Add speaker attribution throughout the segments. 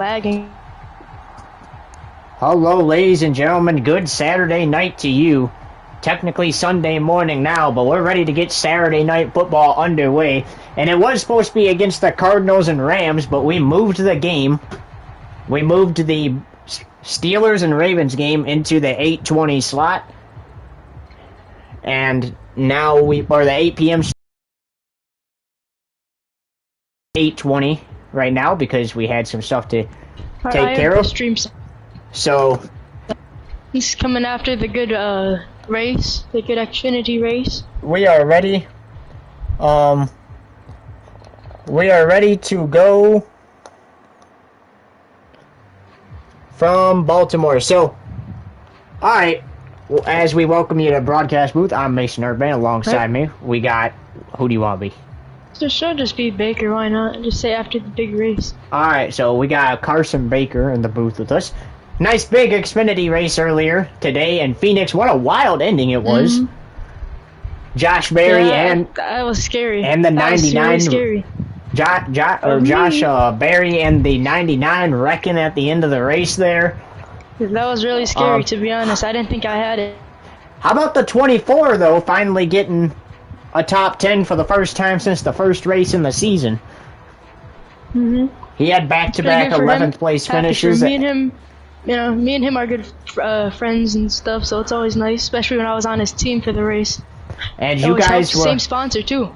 Speaker 1: lagging.
Speaker 2: Hello, ladies and gentlemen. Good Saturday night to you. Technically Sunday morning now, but we're ready to get Saturday night football underway. And it was supposed to be against the Cardinals and Rams, but we moved the game. We moved the Steelers and Ravens game into the 8:20 slot. And now or the 8 p.m. 8:20 right now because we had some stuff to take care of. So
Speaker 1: he's coming after the good race, the good Xfinity race.
Speaker 2: We are ready. We are ready to go from Baltimore. So, all right. Well, as we welcome you to the broadcast booth, I'm Mason Urban. Alongside me, we got, who do you want to be?
Speaker 1: Should just be Baker. Why not? Just say after the big race.
Speaker 2: All right. So we got Carson Baker in the booth with us. Nice big Xfinity race earlier today in Phoenix. What a wild ending it was. Josh Berry and
Speaker 1: that was scary.
Speaker 2: And the
Speaker 1: that
Speaker 2: 99.
Speaker 1: Was really scary.
Speaker 2: Josh Berry and the 99 wrecking at the end of the race there.
Speaker 1: That was really scary, to be honest. I didn't think I had it.
Speaker 2: How about the 24 though? Finally getting a top 10 for the first time since the first race in the season. He had back-to-back 11th place finishes.
Speaker 1: Me and him. Me and him are good friends and stuff, so it's always nice, especially when I was on his team for the race.
Speaker 2: And you guys were
Speaker 1: same sponsor too.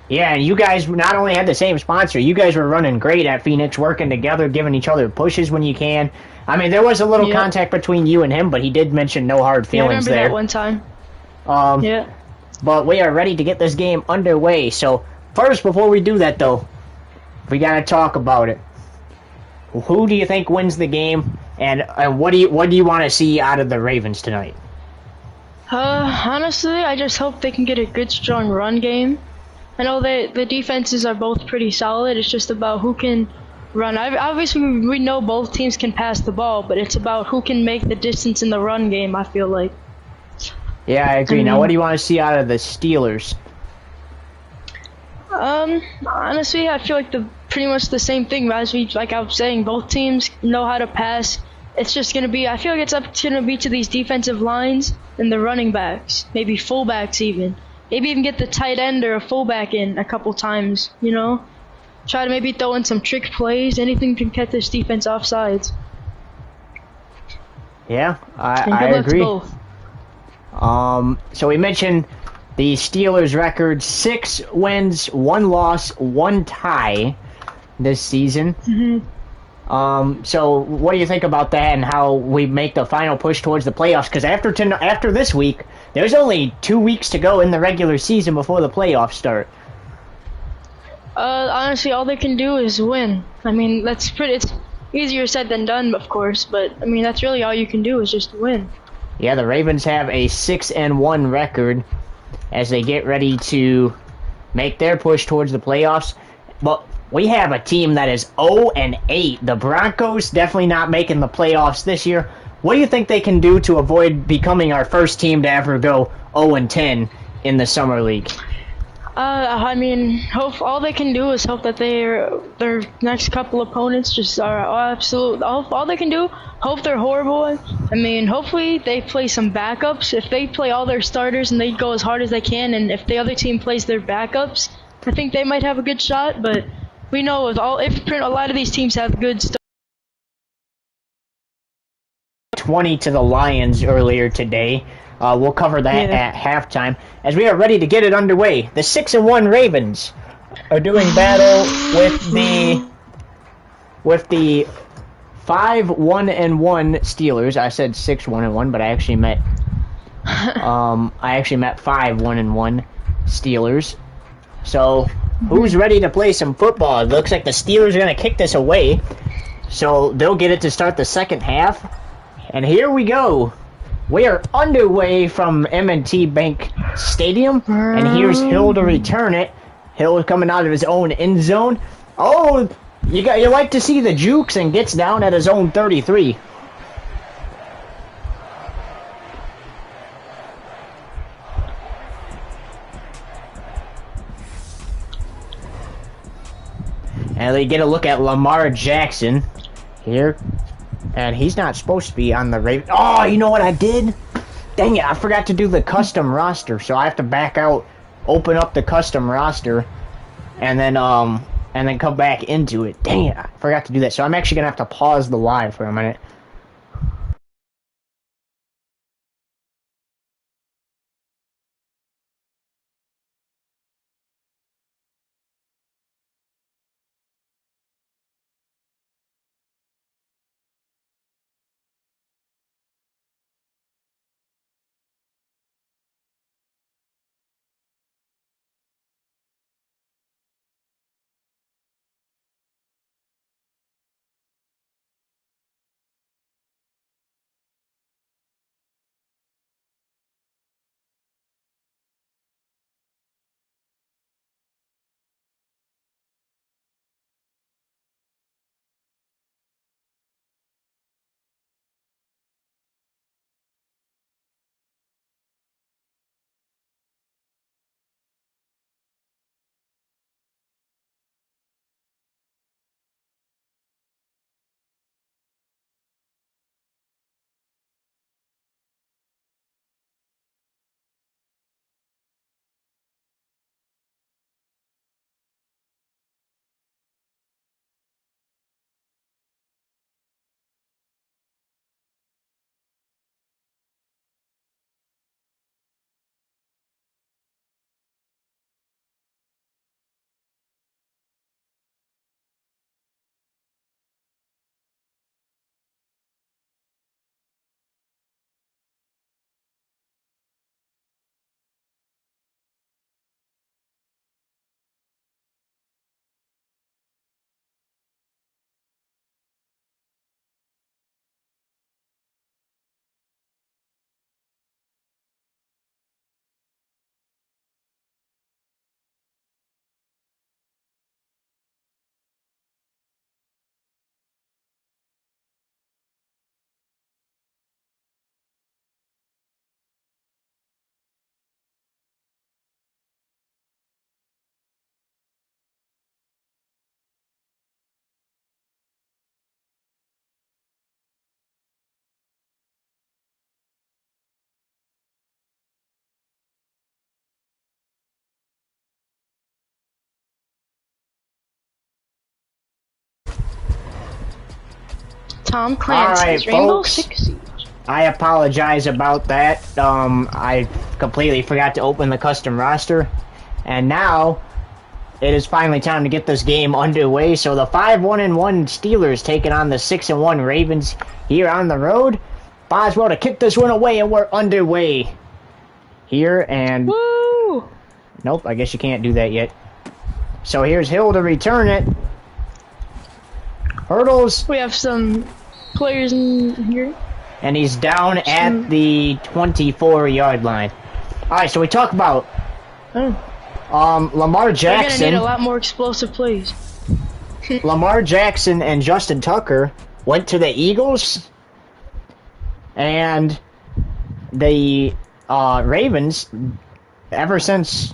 Speaker 2: Yeah, and you guys not only had the same sponsor, you guys were running great at Phoenix, working together, giving each other pushes when you can. I mean, there was a little contact between you and him, but he did mention no hard feelings there.
Speaker 1: I remember that one time.
Speaker 2: But we are ready to get this game underway. So first, before we do that, though, we gotta talk about it. Who do you think wins the game? And what do you want to see out of the Ravens tonight?
Speaker 1: Honestly, I just hope they can get a good, strong run game. I know the defenses are both pretty solid. It's just about who can run. Obviously, we know both teams can pass the ball, but it's about who can make the distance in the run game, I feel like.
Speaker 2: Yeah, I agree. Now, what do you want to see out of the Steelers?
Speaker 1: Honestly, I feel like pretty much the same thing. Like I was saying, both teams know how to pass. It's just gonna be. I feel like it's gonna be to these defensive lines and the running backs, maybe fullbacks even. Maybe even get the tight end or a fullback in a couple times. Try to maybe throw in some trick plays. Anything can catch this defense off sides.
Speaker 2: Yeah, I agree.
Speaker 1: Both.
Speaker 2: So we mentioned the Steelers' record: 6 wins, 1 loss, 1 tie this season. So what do you think about that and how we make the final push towards the playoffs? Because after this week, there's only 2 weeks to go in the regular season before the playoffs start.
Speaker 1: Honestly, all they can do is win. I mean, it's easier said than done, of course, but I mean, that's really all you can do is just win.
Speaker 2: Yeah, the Ravens have a 6-1 record as they get ready to make their push towards the playoffs. But we have a team that is 0-8. The Broncos definitely not making the playoffs this year. What do you think they can do to avoid becoming our first team to ever go 0-10 in the Summer League?
Speaker 1: I mean, all they can do is hope that their next couple opponents just are absolute. All they can do, hope they're horrible. I mean, hopefully they play some backups. If they play all their starters and they go as hard as they can, and if the other team plays their backups, I think they might have a good shot. But we know if a lot of these teams have good stuff.
Speaker 2: 20 to the Lions earlier today. We'll cover that at halftime. As we are ready to get it underway, the 6-1 Ravens are doing battle with the 5-1-1 Steelers. I said 6-1-1, but I actually meant 5-1-1 Steelers. So who's ready to play some football? It looks like the Steelers are going to kick this away, so they'll get it to start the second half. And here we go. We are underway from M&T Bank Stadium, and here's Hill to return it. Hill coming out of his own end zone. Oh, you like to see the jukes, and gets down at his own 33. And they get a look at Lamar Jackson. Here. And he's not supposed to be on the Ravens. Oh, you know what I did? Dang it, I forgot to do the custom roster, so I have to back out, open up the custom roster, and then come back into it. Dang it, I forgot to do that. So I'm actually gonna have to pause the live for a minute.
Speaker 1: Tom Clancy's Rainbow Six Siege.
Speaker 2: I apologize about that. I completely forgot to open the custom roster. And now, it is finally time to get this game underway. So the 5-1-1 Steelers taking on the 6-1 Ravens here on the road. Boswell to kick this one away, and we're underway here. And
Speaker 1: woo!
Speaker 2: Nope, I guess you can't do that yet. So here's Hill to return it. Hurdles.
Speaker 1: We have some players in here.
Speaker 2: And he's down at the 24-yard line. Alright, so we talk about Lamar Jackson.
Speaker 1: We're gonna need a lot more explosive plays.
Speaker 2: Lamar Jackson and Justin Tucker went to the Eagles. And the Ravens, ever since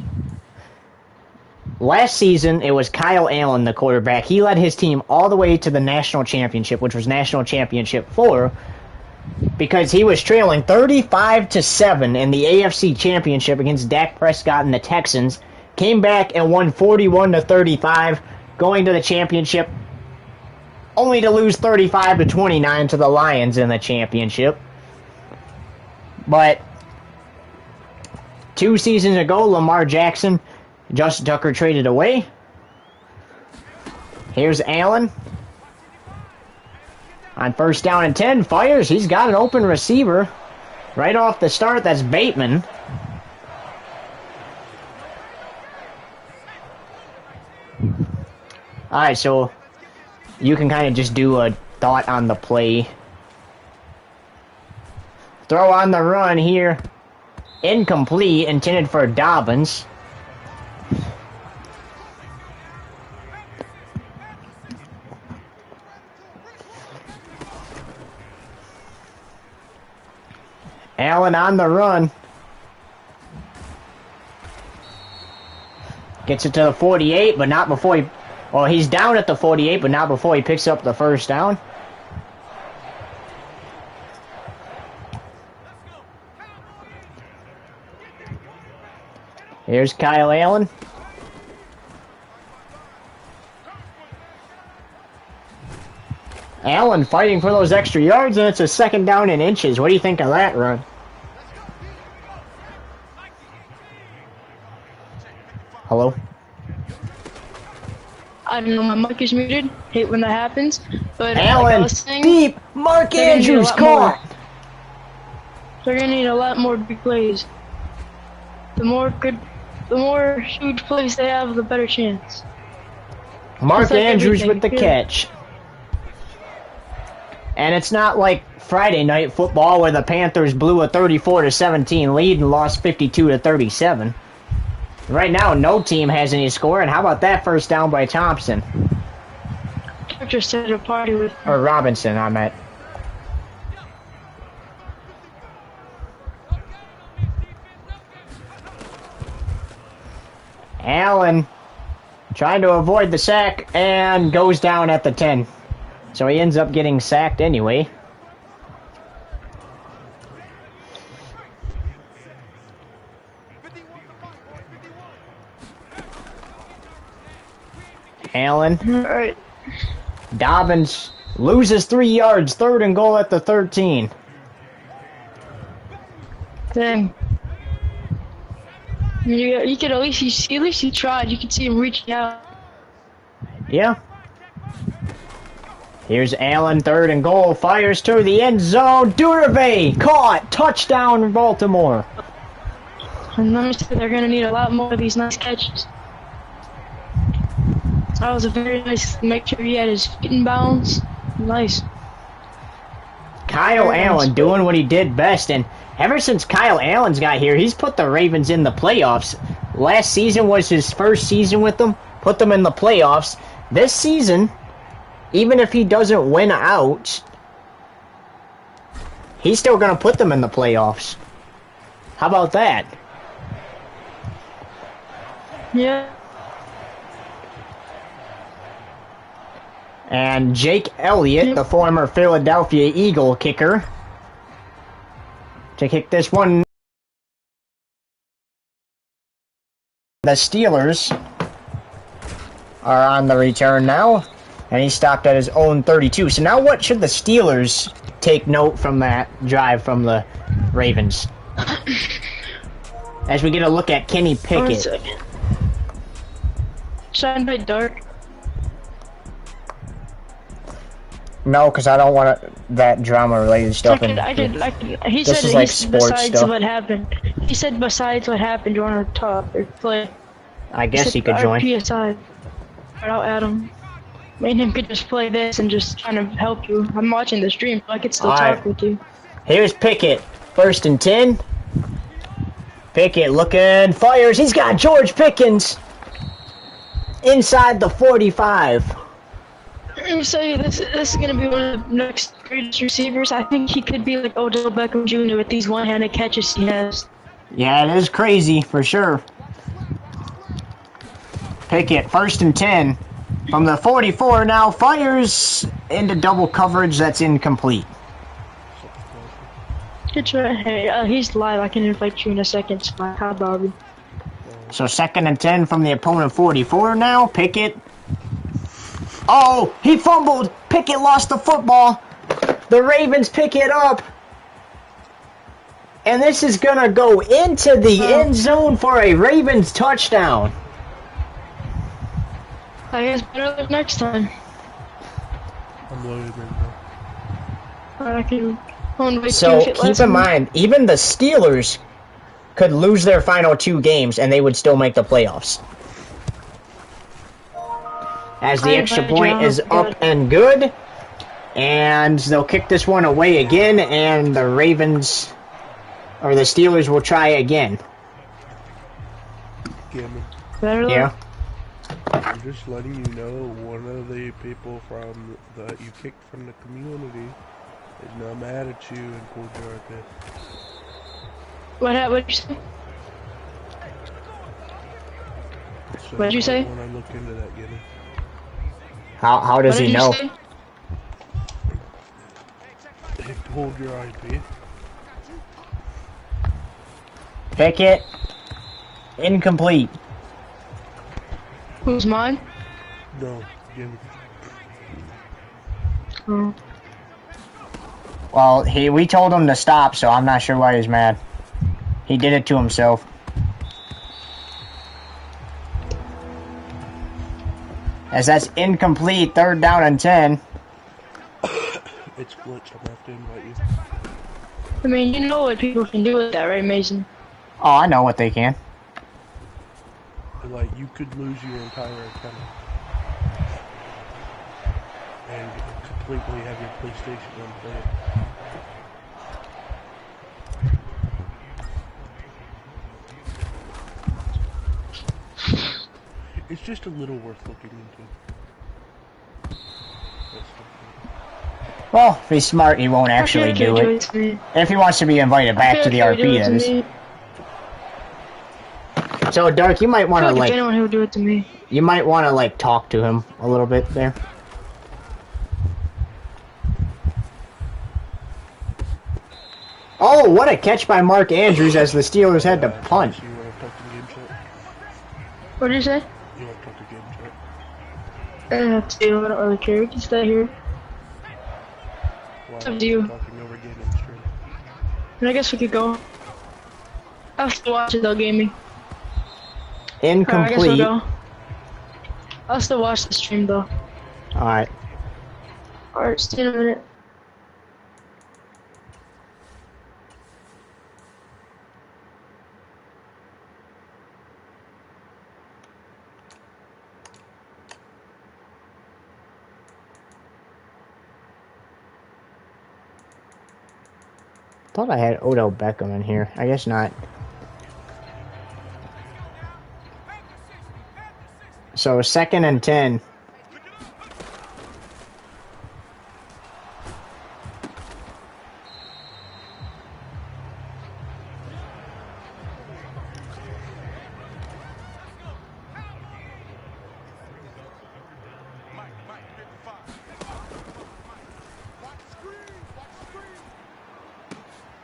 Speaker 2: last season, it was Kyle Allen, the quarterback. He led his team all the way to the national championship, which was national championship 4, because he was trailing 35-7 in the AFC championship against Dak Prescott and the Texans. Came back and won 41-35, going to the championship, only to lose 35-29 to the Lions in the championship. But 2 seasons ago, Lamar Jackson, Justin Tucker traded away. Here's Allen. On 1st down and 10, fires. He's got an open receiver. Right off the start, that's Bateman. Alright, so you can kind of just do a thought on the play. Throw on the run here. Incomplete, intended for Dobbins. Allen on the run. Gets it to the 48, but not before he... Well, he's down at the 48, but not before he picks up the 1st down. Here's Kyle Allen. Allen fighting for those extra yards, and it's a 2nd down in inches. What do you think of that run? Hello?
Speaker 1: I don't know, my mic is muted. Hate when that happens. But
Speaker 2: Allen,
Speaker 1: like I was saying,
Speaker 2: deep, Mark Andrews caught.
Speaker 1: They're gonna need a lot more big plays. The more huge plays they have, the better chance.
Speaker 2: Mark
Speaker 1: like
Speaker 2: Andrews with the
Speaker 1: everything,
Speaker 2: catch. And it's not like Friday night football where the Panthers blew a 34-17 lead and lost 52-37. Right now, no team has any score, and how about that first down by Thompson?
Speaker 1: Just at a party with
Speaker 2: Or Robinson, I meant. Allen trying to avoid the sack and goes down at the 10. So he ends up getting sacked anyway. Allen.
Speaker 1: All right.
Speaker 2: Dobbins loses 3 yards. 3rd and goal at the 13.
Speaker 1: Dang. You could at least he tried. You could see him reaching out.
Speaker 2: Yeah. Here's Allen, 3rd and goal. Fires to the end zone. Durave caught. Touchdown, Baltimore.
Speaker 1: And let me say, they're gonna need a lot more of these nice catches. That was a very nice. Make sure he had his feet in bounds. Nice.
Speaker 2: Kyle Allen doing what he did best, and ever since Kyle Allen's got here, he's put the Ravens in the playoffs. Last season was his first season with them, put them in the playoffs. This season, even if he doesn't win out, he's still going to put them in the playoffs. How about that?
Speaker 1: Yeah.
Speaker 2: And Jake Elliott, the former Philadelphia Eagle kicker, to kick this one. The Steelers are on the return now, and he stopped at his own 32. So now what should the Steelers take note from that drive from the Ravens? As we get a look at Kenny Pickett.
Speaker 1: Shine by dark.
Speaker 2: No, because I don't want that drama-related stuff.
Speaker 1: He
Speaker 2: this
Speaker 1: said
Speaker 2: is like sports
Speaker 1: besides
Speaker 2: stuff.
Speaker 1: what happened. He said besides what happened, you want to talk or play.
Speaker 2: I guess he could join.
Speaker 1: PSI. I'll add him. Me and him could just play this and just trying to help you. I'm watching the stream, so I could still talk with you.
Speaker 2: Here's Pickett. 1st and 10. Pickett looking, fires. He's got George Pickens inside the 45.
Speaker 1: You say this is gonna be one of the next greatest receivers. I think he could be like Odell Beckham Jr. with these one-handed catches he has.
Speaker 2: Yeah, it is crazy for sure. Pickett, 1st and 10 from the 44 now, fires into double coverage. That's incomplete.
Speaker 1: Good try. Hey, he's live. I can invite you in a second. Hi, Bobby.
Speaker 2: So 2nd and 10 from the opponent 44 now. Pickett. Oh, he fumbled. Pickett lost the football. The Ravens pick it up. And this is going to go into the end zone for a Ravens touchdown.
Speaker 1: I guess better luck next time.
Speaker 3: I'm loaded right now.
Speaker 2: So keep in mind, even the Steelers could lose their final 2 games and they would still make the playoffs. As the extra point is up and good. And they'll kick this one away again, and the Ravens, or the Steelers, will try again. Yeah.
Speaker 3: I'm just letting you know, one of the people from that you kicked from the community is now mad at you and pulled your IP.
Speaker 1: What did you say?
Speaker 3: So
Speaker 1: what did you say?
Speaker 3: When I look into that, get it.
Speaker 2: How does he know?
Speaker 3: They pulled your IP.
Speaker 2: Pickett Incomplete.
Speaker 1: Who's mine?
Speaker 3: No, Jimmy.
Speaker 1: Oh.
Speaker 2: Well, we told him to stop, so I'm not sure why he's mad. He did it to himself. As that's incomplete, 3rd down and 10.
Speaker 3: It's glitched. I'm gonna have to invite you.
Speaker 1: I mean, you know what people can do with that, right, Mason?
Speaker 2: Oh, I know what they can.
Speaker 3: Like, you could lose your entire account and completely have your PlayStation unplayed. It's just a little worth looking into.
Speaker 2: Well, if he's smart, he won't actually do it. If he wants to be invited back to the RP, that is. So, Dark, you might want to, like...
Speaker 1: anyone who would do it to me.
Speaker 2: You might want to, like, talk to him a little bit there. Oh, what a catch by Mark Andrews as the Steelers had to punt.
Speaker 1: What did you say?
Speaker 3: You want to talk to game chat?
Speaker 1: I don't really care. Just stay here. It's up to you.
Speaker 3: Talking over gaming stream.
Speaker 1: And I guess we could go. I'll still watch it though, gaming.
Speaker 2: Incomplete.
Speaker 1: I guess we'll go. I'll still watch the stream though.
Speaker 2: Alright.
Speaker 1: Alright, see you in a minute.
Speaker 2: Thought I had Odell Beckham in here. I guess not. So 2nd and 10.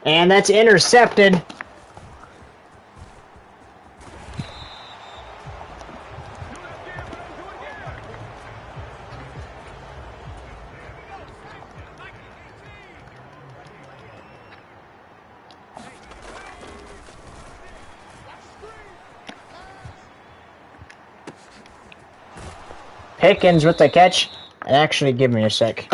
Speaker 2: And that's intercepted. Pickens with the catch. Actually, give me a sec.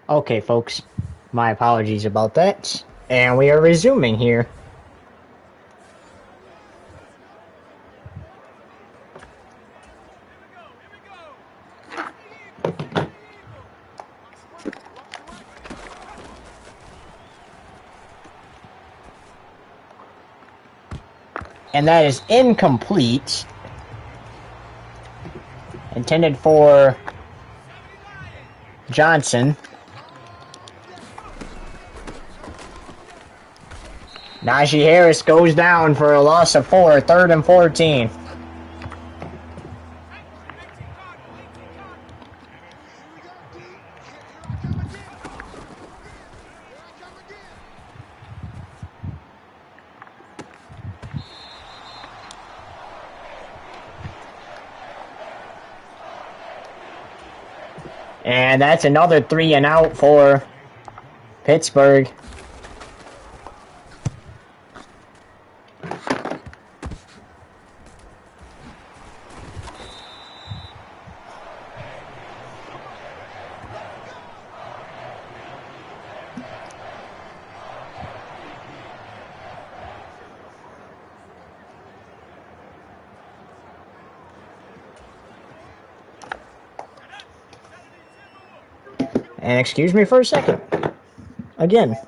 Speaker 2: Okay, folks. My apologies about that. And we are resuming here. And that is incomplete. Intended for Johnson. Najee Harris goes down for a loss of 4, 3rd and 14. And that's another 3 and out for Pittsburgh. And excuse me for a second. Again.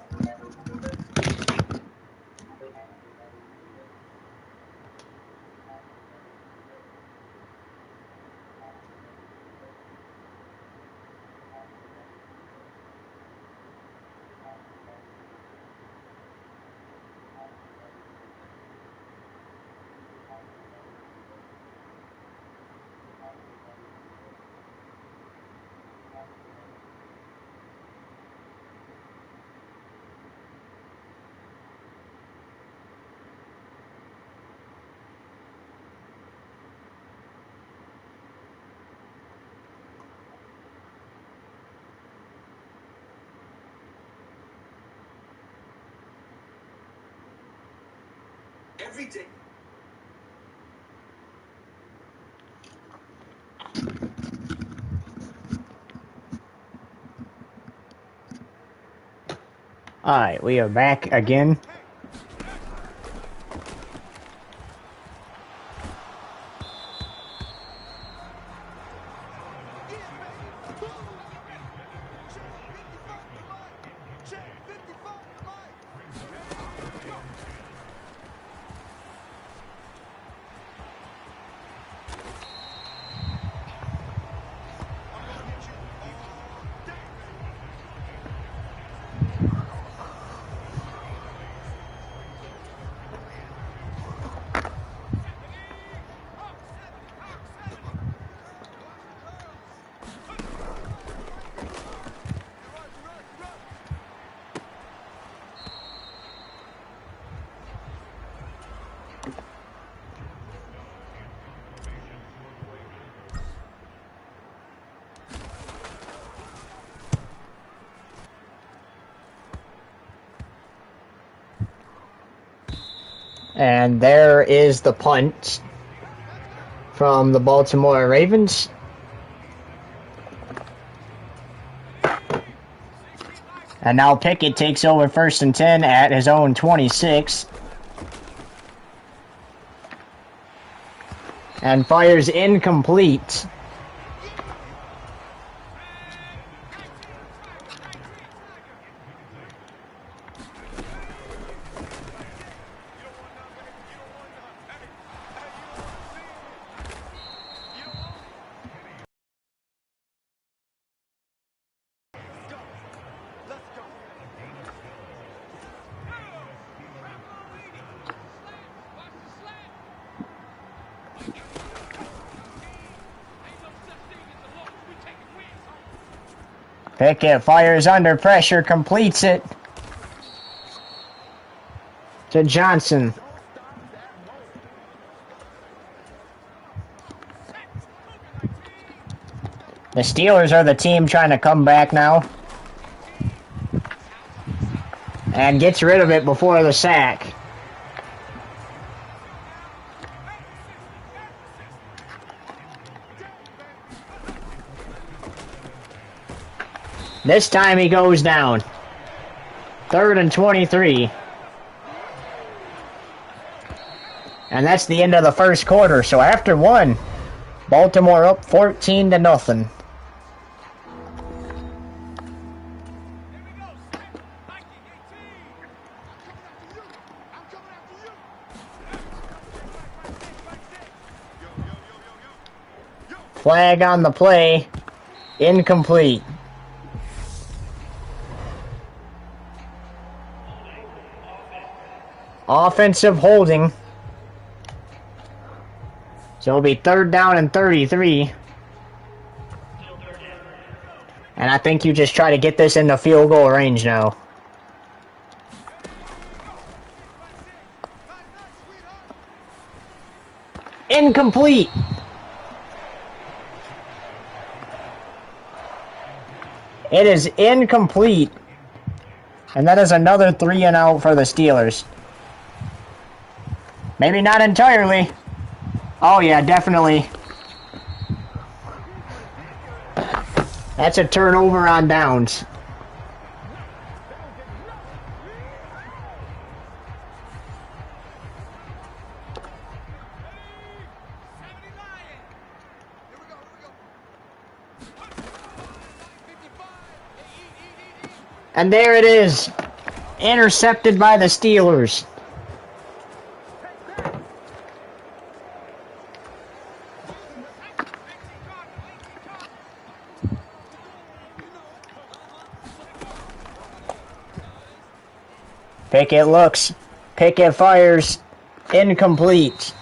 Speaker 4: Every day.
Speaker 2: Alright, we are back again. And there is the punt from the Baltimore Ravens. And now Pickett takes over 1st and 10 at his own 26. And fires incomplete. Pickett fires under pressure, completes it to Johnson. The Steelers are the team trying to come back now. And gets rid of it before the sack. This time he goes down. 3rd and 23. And that's the end of the first quarter. So after one, Baltimore up 14-0. Flag on the play. Incomplete. Offensive holding. So it'll be 3rd down and 33. And I think you just try to get this in the field goal range now. Incomplete. It is incomplete. And that is another 3 and out for the Steelers. Maybe not entirely. Oh yeah, definitely. That's a turnover on downs. And there it is. Intercepted by the Steelers. Pickett looks. Pickett fires. Incomplete.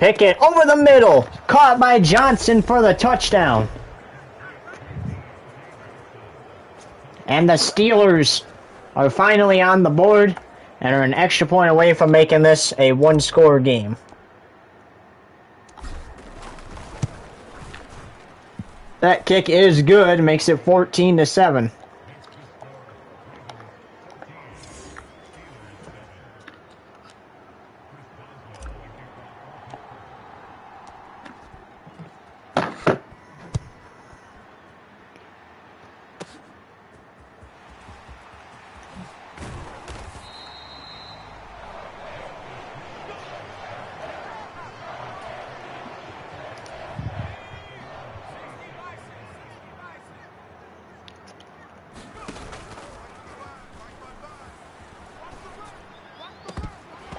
Speaker 2: Pickett over the middle. Caught by Johnson for the touchdown. And the Steelers are finally on the board and are an extra point away from making this a one-score game. That kick is good, makes it 14-7.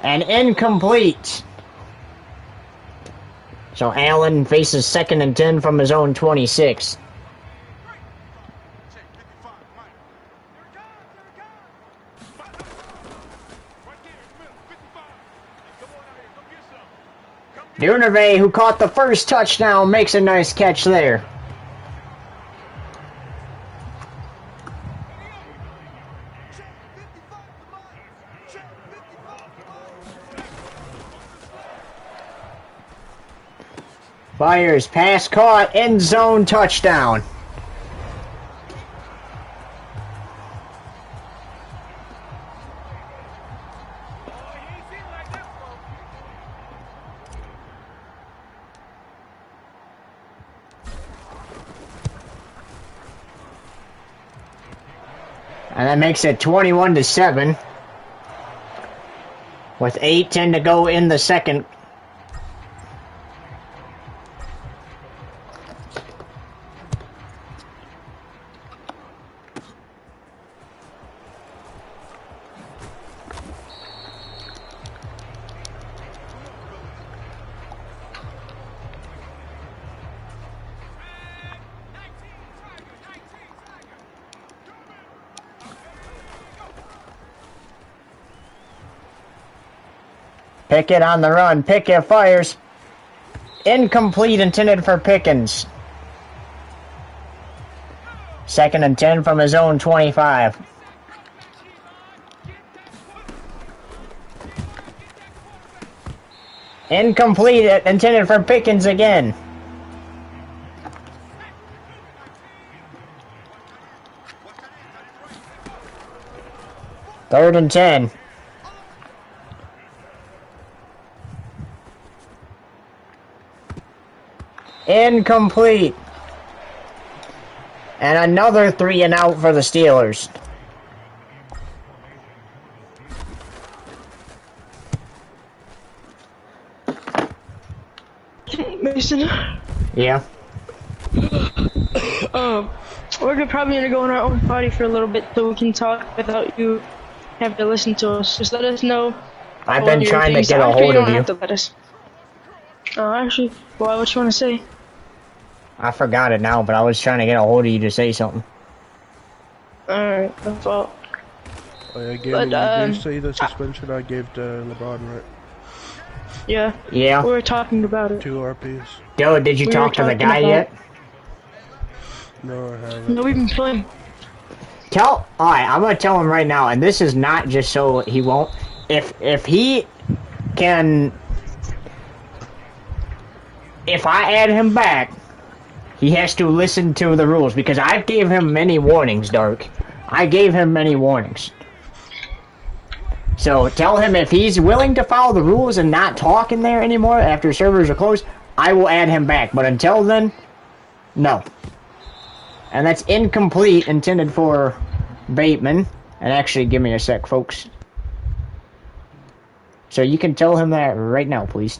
Speaker 2: And incomplete. So Allen faces 2nd and 10 from his own 26. Durnevay, who caught the first touchdown, makes a nice catch there. Fires, pass caught, end zone touchdown. And that makes it 21-7. With 8:10 to go in the second. Pickett on the run. Pickett fires. Incomplete, intended for Pickens. 2nd and 10 from his own 25. Incomplete, intended for Pickens again. Third and 10. Incomplete. And another 3 and out for the Steelers.
Speaker 1: Mason.
Speaker 2: Yeah.
Speaker 1: We're probably gonna go in our own party for a little bit so we can talk without you having to listen to us. Just let us know.
Speaker 2: I've been trying to get a hold
Speaker 1: you
Speaker 2: of
Speaker 1: don't
Speaker 2: you.
Speaker 1: have to let us. Actually, well, what you want to say?
Speaker 2: I forgot it now, but I was trying to get a hold of you to say something.
Speaker 1: Alright, that's all.
Speaker 3: Oh, yeah, again, you did say the suspension I gave to LeBron, right?
Speaker 1: Yeah.
Speaker 2: Yeah.
Speaker 1: We were talking about it.
Speaker 3: 2 RPs.
Speaker 2: Dude, did you talk to the guy yet?
Speaker 3: No, I haven't.
Speaker 1: No, we've been playing.
Speaker 2: Alright, I'm gonna tell him right now, and this is not just so he won't. If he can, if I add him back, he has to listen to the rules, because I gave him many warnings, Dark. I gave him many warnings. So tell him if he's willing to follow the rules and not talk in there anymore after servers are closed, I will add him back. But until then, no. And that's incomplete, intended for Bateman. And actually, give me a sec, folks. So you can tell him that right now, please.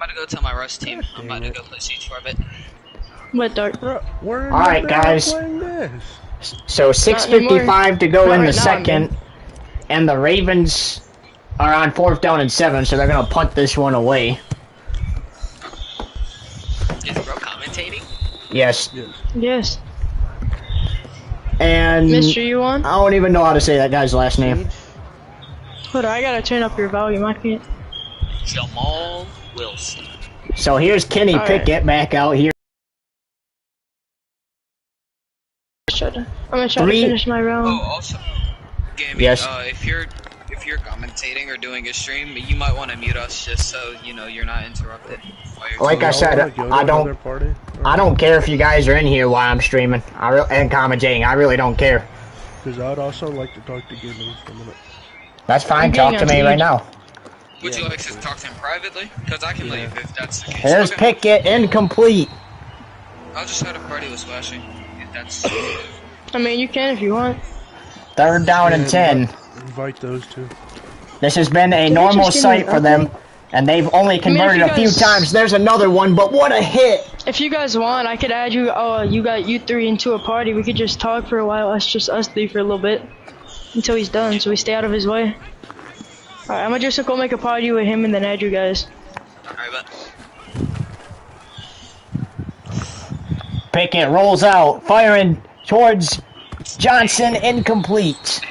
Speaker 4: about to go tell my Rust team. I'm about to go play Siege for a bit.
Speaker 1: What, Dark?
Speaker 3: We're
Speaker 2: Alright, guys.
Speaker 3: playing this.
Speaker 2: So 6:55 to go
Speaker 1: Not
Speaker 2: in the
Speaker 1: right now,
Speaker 2: second, and the Ravens are on 4th down and 7, so they're gonna punt this one away.
Speaker 4: Is bro commentating?
Speaker 2: Yes.
Speaker 1: Yes.
Speaker 2: And
Speaker 1: Mister, you on?
Speaker 2: I don't even know how to say that guy's last name.
Speaker 1: Hold on, I gotta turn up your volume. I can't.
Speaker 4: Jamal Wilson.
Speaker 2: So here's Kenny
Speaker 1: Alright.
Speaker 2: Pickett back out here.
Speaker 1: I'm gonna try
Speaker 2: Three.
Speaker 1: to finish my round.
Speaker 4: Oh, also, Gammy,
Speaker 2: Yes.
Speaker 4: if you're commentating or doing a stream, you might want to mute us just so you know you're not interrupted. while you're
Speaker 2: Like I
Speaker 3: Y'all
Speaker 2: said,
Speaker 3: wanna go to
Speaker 2: I don't-
Speaker 3: another party?
Speaker 2: I don't care if you guys are in here while I'm streaming and commentating. I really don't care.
Speaker 3: Because I'd also like to talk to Gibbons for a minute.
Speaker 2: That's fine.
Speaker 1: I'm
Speaker 2: Talk
Speaker 1: getting
Speaker 2: to
Speaker 1: on
Speaker 2: me right
Speaker 1: Siege.
Speaker 2: now.
Speaker 4: Would you like to talk to him privately? Because I can leave if that's the case.
Speaker 2: Here's
Speaker 4: Okay.
Speaker 2: Pickett, incomplete.
Speaker 4: I'll just have a party with Slashy. If that's.
Speaker 1: I mean, you can if you want.
Speaker 2: 3rd down and 10.
Speaker 3: Invite those two.
Speaker 2: This has been a
Speaker 1: you
Speaker 2: normal
Speaker 1: just give me
Speaker 2: sight
Speaker 1: an
Speaker 2: for them,
Speaker 1: update?
Speaker 2: and they've only converted
Speaker 1: you
Speaker 2: a few
Speaker 1: guys-
Speaker 2: times. There's another one, but what a hit!
Speaker 1: If you guys want, I could add you. Oh, you three into a party. We could just talk for a while. Us three for a little bit until he's done, so we stay out of his way. Alright, I'm gonna just go make a party with him and then add you guys.
Speaker 4: Alright, but.
Speaker 2: Pickett rolls out, firing towards Johnson, incomplete.